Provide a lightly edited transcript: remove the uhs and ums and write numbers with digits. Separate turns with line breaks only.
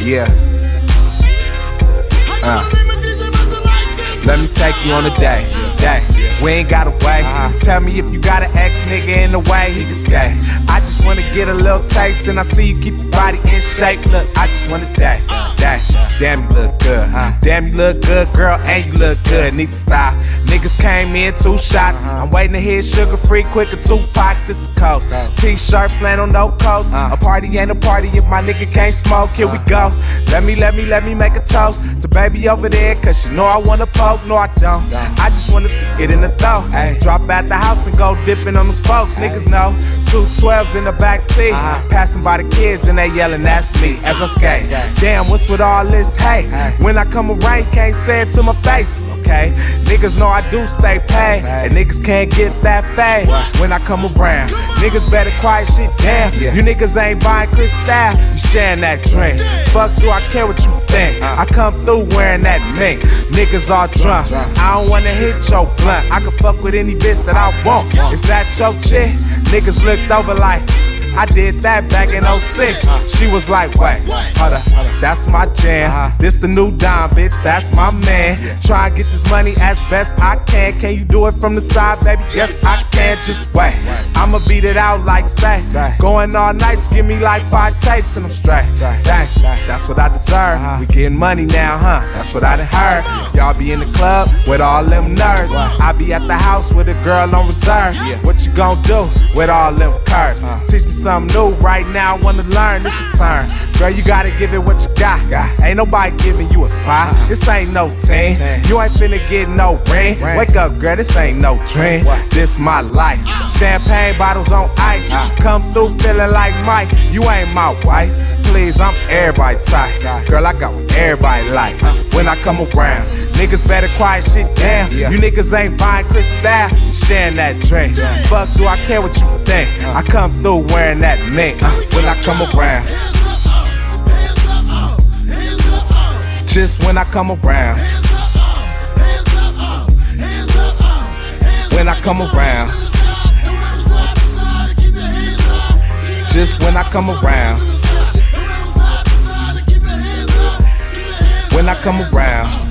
Yeah. Let me take you on a day. We ain't gotta wait. Tell me if you got an ex nigga in the way, he can skate. I just wanna get a little taste, and I see you keep your body in shape. Look, I just wanna day. Damn, you look good. Damn, you look good, girl, and you look good. Need to stop. Niggas came in 2 shots. I'm waiting to hit sugar free, quicker Tupac, this the coast. T-shirt, flannel, no coats. A party ain't a party if my nigga can't smoke. Here we go. Let me make a toast to baby over there, cause you know I wanna poke. No, I don't. I just wanna get in the throw. Drop at the house and go dipping on the spokes. Niggas know 212s in the back seat. Passing by the kids and they yelling, that's me as I skate. Damn, what's with all this hate? When I come around, you can't say it to my face. Okay, niggas know I do stay paid, and niggas can't get that fade when I come around. Niggas better quiet shit down. You niggas ain't buying Crystal, you sharing that drink. Fuck, do I care what you think? I come through wearing that mink. Niggas all drunk. I don't wanna hit your blunt. I can fuck with any bitch that I want. Is that your chick? Niggas looked over like, I did that back in 06. She was like, wait, hold up, that's my jam. This the new Don, bitch, that's my man. Try and get this money as best I can. Can you do it from the side, baby? Yes, I can, just wait. I'ma beat it out like say. Going all night, just give me like 5 tapes and I'm straight. Dang, that's what I deserve. We getting money now, huh? That's what I done heard. Y'all be in the club with all them nerds. I be at the house with a girl on reserve. What you gon' do with all them curves? Teach me something new right now, I wanna learn, this your turn. Girl, you gotta give it what you got. Ain't nobody giving you a spot. This ain't no team. You ain't finna get no ring. Wake up, girl, this ain't no dream. This my life. Champagne bottles on ice. Come through feeling like Mike. You ain't my wife. Please, I'm everybody type. Girl, I got what everybody like. When I come around, niggas better quiet shit down. You niggas ain't buying Crystal, you sharing that drink. Fuck, do I care what you think? I come through wearing that mink. When I come around, just when I come around, when I come around, just when I come around, when I come around.